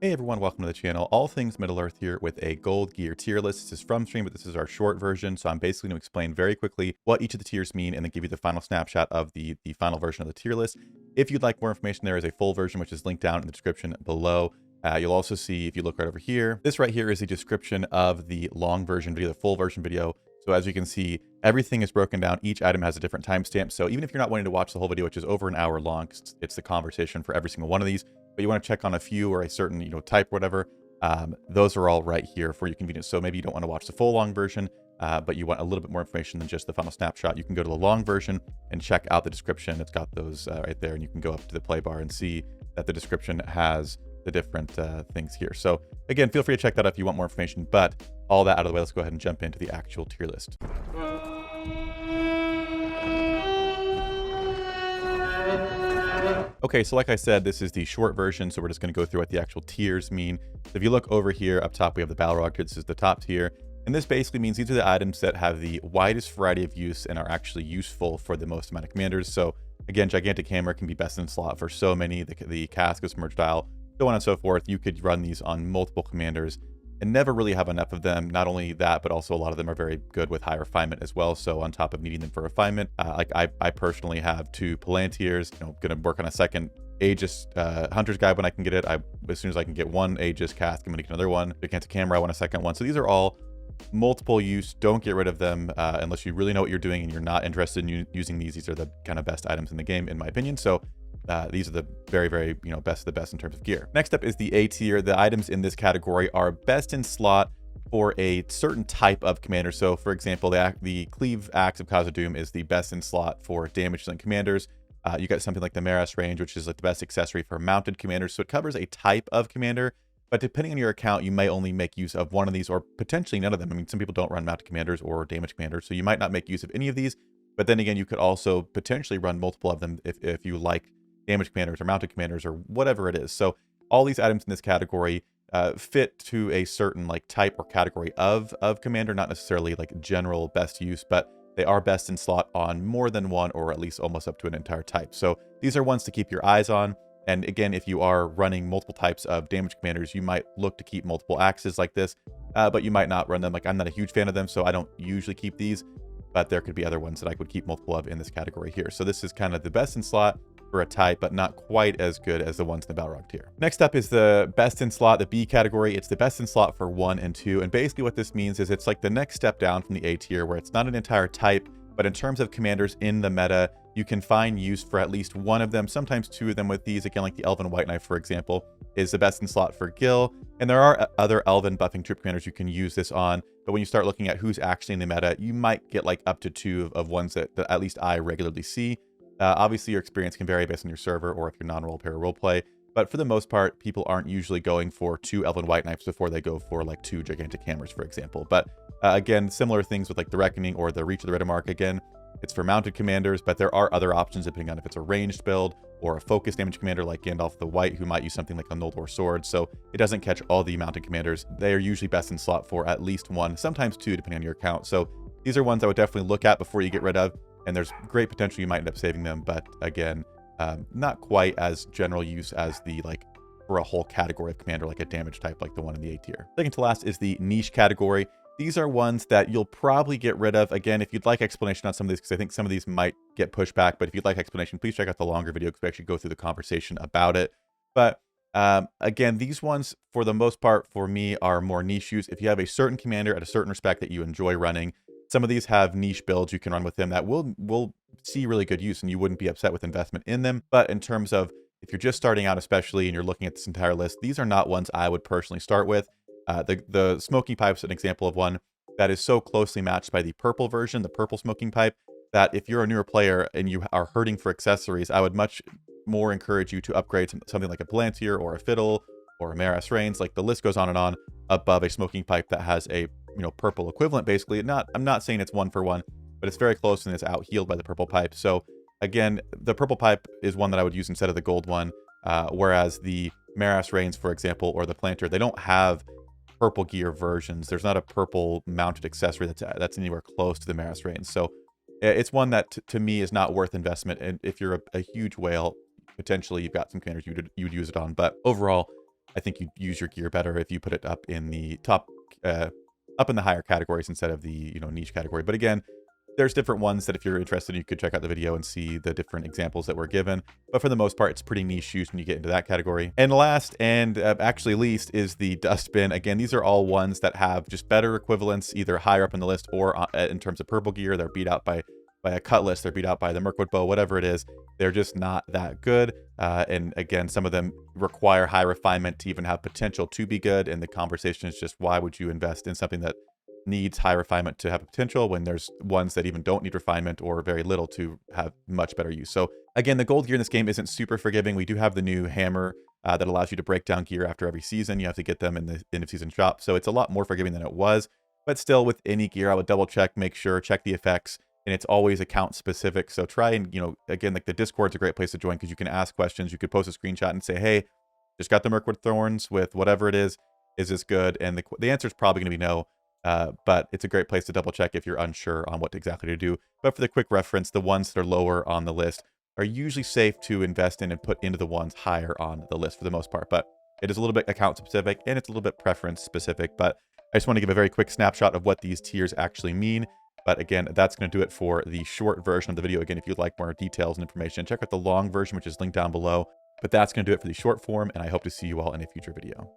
Hey everyone, welcome to the channel. All things Middle Earth here with a gold gear tier list. This is from stream, but this is our short version. So I'm basically going to explain very quickly what each of the tiers mean and then give you the final snapshot of the final version of the tier list. If you'd like more information, there is a full version, which is linked down in the description below. You'll also see, if you look right over here, this right here is a description of the long version video, the full version video. So as you can see, everything is broken down. Each item has a different timestamp. So even if you're not wanting to watch the whole video, which is over an hour long, it's the conversation for every single one of these, but you want to check on a few or a certain, type or whatever, those are all right here for your convenience. So maybe you don't want to watch the full long version, but you want a little bit more information than just the final snapshot. You can go to the long version and check out the description. It's got those right there, and you can go up to the play bar and see that the description has the different things here. So again, feel free to check that out if you want more information, but all that out of the way, let's go ahead and jump into the actual tier list. Okay, so like I said, this is the short version, so we're just going to go through what the actual tiers mean. So if you look over here, up top, we have the Balrog tier. This is the top tier, and this basically means these are the items that have the widest variety of use and are actually useful for the most amount of commanders. So again, Gigantic Hammer can be best in slot for so many, the Cask of Submerged Isle, so on and so forth. You could run these on multiple commanders and never really have enough of them. Not only that, but also a lot of them are very good with high refinement as well. So on top of needing them for refinement, like I personally have 2 Palantirs, gonna work on a second Aegis Hunter's Guide when I can get it. As soon as I can get one Aegis Cask, I'm gonna get another one. Gigantic Camera, I want a second one. So these are all multiple use. Don't get rid of them unless you really know what you're doing and you're not interested in using these. These are the kind of best items in the game, in my opinion. So these are the very, very, best of the best in terms of gear. Next up is the A tier. The items in this category are best in slot for a certain type of commander. So for example, the Cleave Axe of Khazad-dûm is the best in slot for damage dealing commanders. You got something like the Maras range, which is like the best accessory for mounted commanders. So it covers a type of commander, but depending on your account, you may only make use of one of these or potentially none of them. I mean, some people don't run mounted commanders or damage commanders, so you might not make use of any of these. But then again, you could also potentially run multiple of them if you like damage commanders or mounted commanders or whatever it is. So all these items in this category fit to a certain like type or category of commander, not necessarily like general best use, but they are best in slot on more than one or at least almost up to an entire type. So these are ones to keep your eyes on. And again, if you are running multiple types of damage commanders, you might look to keep multiple axes like this, but you might not run them. Like I'm not a huge fan of them, so I don't usually keep these, but there could be other ones that I would keep multiple of in this category here. So this is kind of the best in slot for a type, but not quite as good as the ones in the Balrog tier. Next up is the best in slot, the B category. It's the best in slot for 1 and 2. And basically what this means is it's like the next step down from the A tier, where it's not an entire type, but in terms of commanders in the meta, you can find use for at least one of them, sometimes 2 of them with these. Again, like the Elven White Knife, for example, is the best in slot for Gil. And there are other Elven buffing troop commanders you can use this on. But when you start looking at who's actually in the meta, you might get like up to 2 of ones that at least I regularly see. Obviously, your experience can vary based on your server or if you're non-role player roleplay, but for the most part, people aren't usually going for 2 Elven White Knives before they go for like 2 Gigantic Hammers, for example. But again, similar things with like the Reckoning or the Reach of the Riddermark. Again, it's for mounted commanders, but there are other options depending on if it's a ranged build or a focused damage commander like Gandalf the White, who might use something like a Noldor Sword. So it doesn't catch all the mounted commanders. They are usually best in slot for at least 1, sometimes 2, depending on your account. So these are ones I would definitely look at before you get rid of. And there's great potential you might end up saving them, but again, not quite as general use as the like for a whole category of commander, like a damage type, like the one in the A tier. Second to last is the niche category. These are ones that you'll probably get rid of. Again, if you'd like explanation on some of these, because I think some of these might get pushed back, but if you'd like explanation, please check out the longer video because we actually go through the conversation about it. But again, these ones, for the most part, for me, are more niche use. If you have a certain commander at a certain respect that you enjoy running, some of these have niche builds you can run with them that will see really good use and you wouldn't be upset with investment in them. But in terms of if you're just starting out, especially, and you're looking at this entire list, these are not ones I would personally start with. The Smoking Pipe is an example of one that is so closely matched by the purple version, the purple Smoking Pipe, that if you're a newer player and you are hurting for accessories, I would much more encourage you to upgrade to something like a Palantir or a Fiddle or a Maras Reigns. Like the list goes on and on above a Smoking Pipe that has a purple equivalent, basically. I'm not saying it's 1 for 1, but it's very close and it's out healed by the purple pipe. So again, the purple pipe is one that I would use instead of the gold one, whereas the Maras Reigns, for example, or the Planter, they don't have purple gear versions. There's not a purple mounted accessory that's anywhere close to the Maras Reigns. So it's one that to me is not worth investment. And if you're a huge whale, potentially you've got some commanders you'd use it on. But overall, I think you'd use your gear better if you put it up in the top, up in the higher categories instead of the, niche category. But again, there's different ones that if you're interested, you could check out the video and see the different examples that were given. But for the most part, it's pretty niche shoes when you get into that category. And last, and actually least, is the dustbin. Again, these are all ones that have just better equivalents, either higher up in the list or in terms of purple gear. They're beat out by a Cutlass, they're beat out by the Mirkwood bow, whatever it is. They're just not that good. And again, some of them require high refinement to even have potential to be good. And the conversation is just, why would you invest in something that needs high refinement to have potential when there's ones that even don't need refinement or very little to have much better use? So again, the gold gear in this game isn't super forgiving. We do have the new hammer that allows you to break down gear after every season. You have to get them in the end of season shop. So it's a lot more forgiving than it was. But still, with any gear, I would double check, make sure, check the effects. And it's always account specific. So try and, again, like the Discord's a great place to join because you can ask questions. You could post a screenshot and say, hey, just got the Mirkwood Thorns with whatever it is. Is this good? And the answer is probably going to be no. But it's a great place to double check if you're unsure on what exactly to do. But for the quick reference, the ones that are lower on the list are usually safe to invest in and put into the ones higher on the list for the most part. But it is a little bit account specific and it's a little bit preference specific. But I just want to give a very quick snapshot of what these tiers actually mean. But again, that's going to do it for the short version of the video. Again, if you'd like more details and information, check out the long version, which is linked down below. But that's going to do it for the short form, and I hope to see you all in a future video.